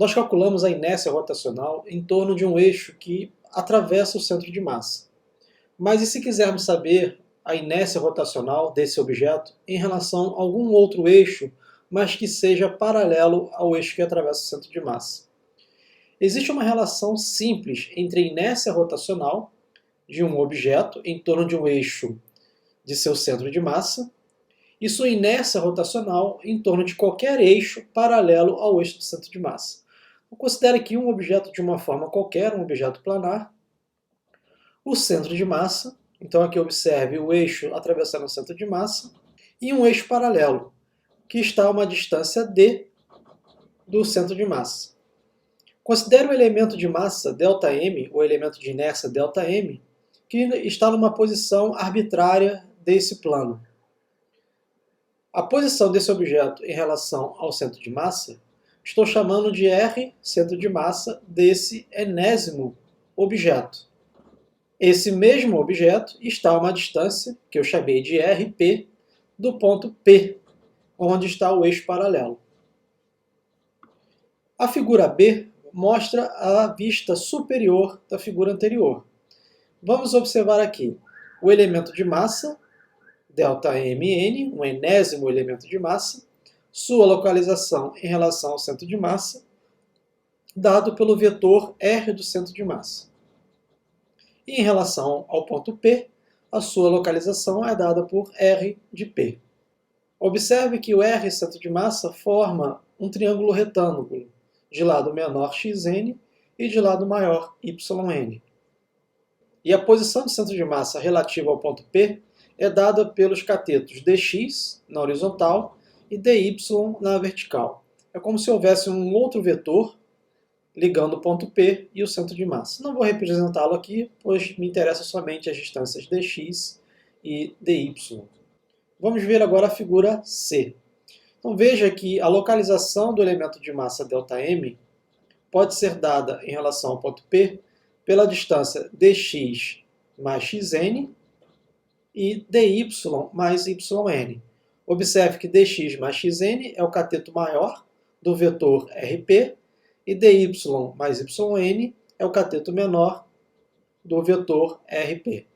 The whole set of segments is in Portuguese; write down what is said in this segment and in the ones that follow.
Nós calculamos a inércia rotacional em torno de um eixo que atravessa o centro de massa. Mas e se quisermos saber a inércia rotacional desse objeto em relação a algum outro eixo, mas que seja paralelo ao eixo que atravessa o centro de massa? Existe uma relação simples entre a inércia rotacional de um objeto em torno de um eixo de seu centro de massa e sua inércia rotacional em torno de qualquer eixo paralelo ao eixo do centro de massa. Considere aqui um objeto de uma forma qualquer, um objeto planar, o centro de massa, então aqui observe o eixo atravessando o centro de massa, e um eixo paralelo, que está a uma distância d do centro de massa. Considere o elemento de massa ΔM, ou elemento de inércia ΔM, que está numa posição arbitrária desse plano. A posição desse objeto em relação ao centro de massa, estou chamando de R, centro de massa, desse enésimo objeto. Esse mesmo objeto está a uma distância, que eu chamei de RP, do ponto P, onde está o eixo paralelo. A figura B mostra a vista superior da figura anterior. Vamos observar aqui o elemento de massa, ΔMN, um enésimo elemento de massa, sua localização em relação ao centro de massa, dado pelo vetor R do centro de massa. E em relação ao ponto P, a sua localização é dada por R de P. Observe que o R centro de massa forma um triângulo retângulo, de lado menor xn e de lado maior yn. E a posição de centro de massa relativa ao ponto P é dada pelos catetos dx na horizontal e dy na vertical. É como se houvesse um outro vetor ligando o ponto P e o centro de massa. Não vou representá-lo aqui, pois me interessa somente as distâncias dx e dy. Vamos ver agora a figura C. Então veja que a localização do elemento de massa ΔM pode ser dada em relação ao ponto P pela distância dx mais xn e dy mais yn. Observe que dx mais xn é o cateto maior do vetor RP e dy mais yn é o cateto menor do vetor RP.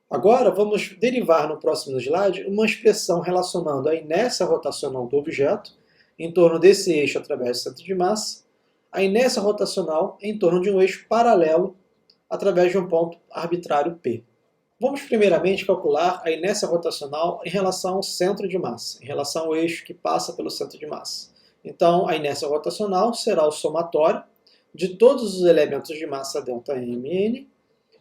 Agora vamos derivar no próximo slide uma expressão relacionando a inércia rotacional do objeto em torno desse eixo através do centro de massa, a inércia rotacional em torno de um eixo paralelo através de um ponto arbitrário P. Vamos primeiramente calcular a inércia rotacional em relação ao centro de massa, em relação ao eixo que passa pelo centro de massa. Então, a inércia rotacional será o somatório de todos os elementos de massa ΔMN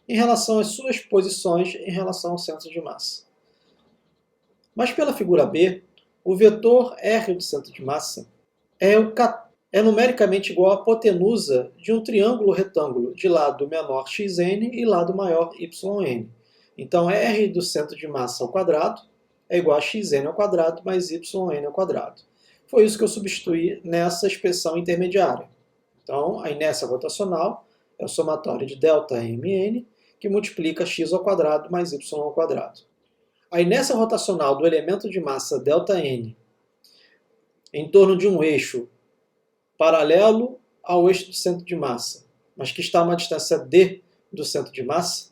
em relação às suas posições em relação ao centro de massa. Mas pela figura B, o vetor R do centro de massa é numericamente igual à hipotenusa de um triângulo retângulo de lado menor xn e lado maior yn. Então, R do centro de massa ao quadrado é igual a xn ao quadrado mais yn ao quadrado. Foi isso que eu substituí nessa expressão intermediária. Então, a inércia rotacional é o somatório de ΔMN, que multiplica x ao quadrado mais y ao quadrado. A inércia rotacional do elemento de massa ΔN em torno de um eixo paralelo ao eixo do centro de massa, mas que está a uma distância d do centro de massa,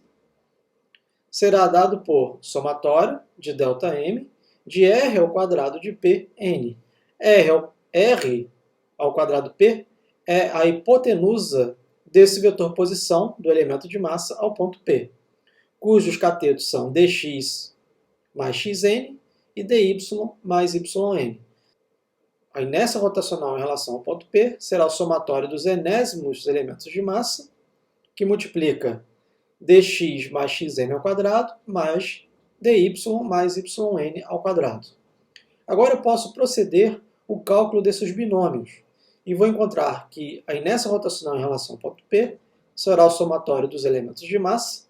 será dado por somatório de ΔM de R ao quadrado de Pn. R ao quadrado P é a hipotenusa desse vetor posição do elemento de massa ao ponto P, cujos catetos são dx mais xn e dy mais yn. A inércia rotacional em relação ao ponto P será o somatório dos enésimos elementos de massa, que multiplica dx mais xn ao quadrado mais dy mais yn ao quadrado. Agora eu posso proceder o cálculo desses binômios e vou encontrar que a inércia rotacional em relação ao ponto P será o somatório dos elementos de massa,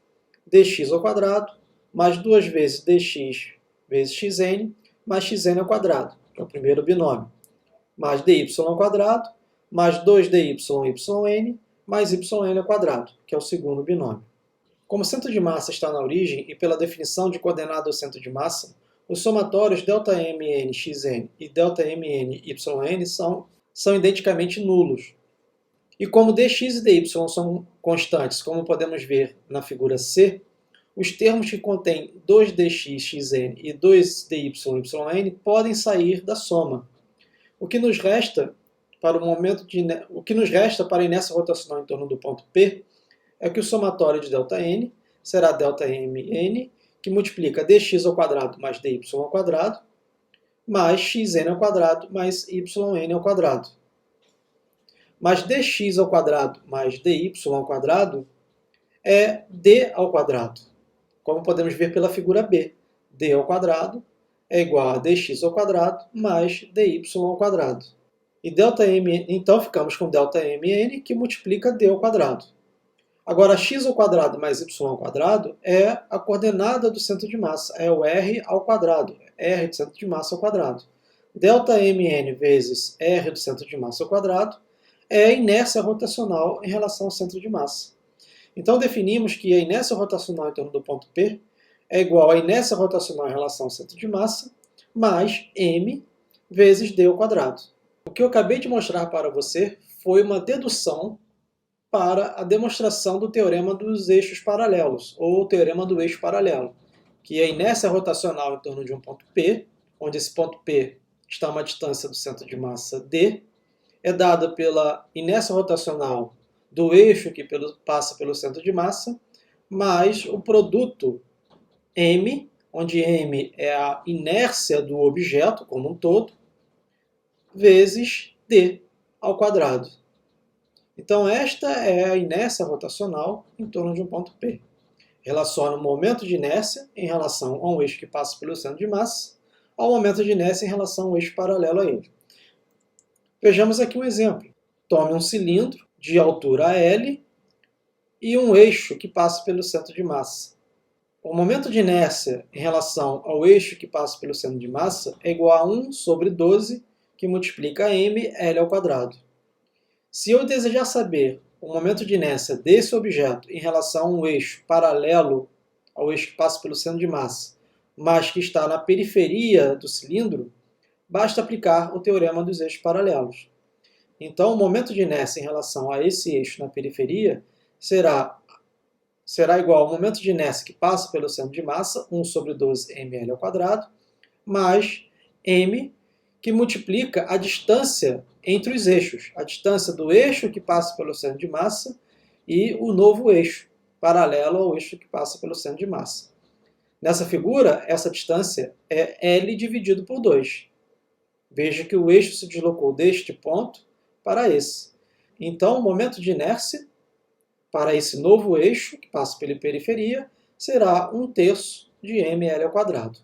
dx ao quadrado, mais 2 vezes dx vezes xn, mais xn ao quadrado, que é o primeiro binômio, mais dy ao quadrado, mais 2dy yn, mais yn ao quadrado, que é o segundo binômio. Como o centro de massa está na origem e pela definição de coordenada do centro de massa, os somatórios ΔMN xn e ΔMN yn são são identicamente nulos. E como dx e dy são constantes, como podemos ver na figura C, os termos que contêm 2dx xn e 2dy yn podem sair da soma. O que nos resta para a inércia rotacional em torno do ponto P é que o somatório de ΔN será ΔMN, que multiplica dx ao quadrado mais dy ao quadrado, mais xn ao quadrado mais yn ao quadrado. Mas dx ao quadrado mais dy ao quadrado é d ao quadrado, como podemos ver pela figura B. D ao quadrado é igual a dx ao quadrado mais dy ao quadrado. E ΔM, então ficamos com ΔMN, que multiplica d ao quadrado. Agora, x ao quadrado mais y ao quadrado é a coordenada do centro de massa, é o r ao quadrado, r do centro de massa ao quadrado. ΔMN vezes r do centro de massa ao quadrado é a inércia rotacional em relação ao centro de massa. Então, definimos que a inércia rotacional em torno do ponto P é igual à inércia rotacional em relação ao centro de massa mais m vezes d ao quadrado. O que eu acabei de mostrar para você foi uma dedução para a demonstração do teorema dos eixos paralelos, ou teorema do eixo paralelo, que é a inércia rotacional em torno de um ponto P, onde esse ponto P está a uma distância do centro de massa d, é dada pela inércia rotacional do eixo que passa pelo centro de massa, mais o produto m, onde m é a inércia do objeto como um todo, vezes d ao quadrado. Então, esta é a inércia rotacional em torno de um ponto P. Relaciona o momento de inércia em relação a um eixo que passa pelo centro de massa ao momento de inércia em relação ao eixo paralelo a ele. Vejamos aqui um exemplo. Tome um cilindro de altura L e um eixo que passa pelo centro de massa. O momento de inércia em relação ao eixo que passa pelo centro de massa é igual a 1 sobre 12, que multiplica mL ao quadrado. Se eu desejar saber o momento de inércia desse objeto em relação a um eixo paralelo ao eixo que passa pelo centro de massa, mas que está na periferia do cilindro, basta aplicar o teorema dos eixos paralelos. Então, o momento de inércia em relação a esse eixo na periferia será igual ao momento de inércia que passa pelo centro de massa, 1 sobre 12 mL ao quadrado, mais m, que multiplica a distância entre os eixos, a distância do eixo que passa pelo centro de massa e o novo eixo, paralelo ao eixo que passa pelo centro de massa. Nessa figura, essa distância é L dividido por 2. Veja que o eixo se deslocou deste ponto para esse. Então, o momento de inércia para esse novo eixo, que passa pela periferia, será 1/3 de mL ao quadrado.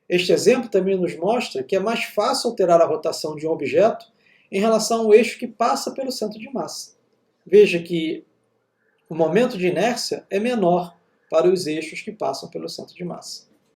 Este exemplo também nos mostra que é mais fácil alterar a rotação de um objeto em relação ao eixo que passa pelo centro de massa. Veja que o momento de inércia é menor para os eixos que passam pelo centro de massa.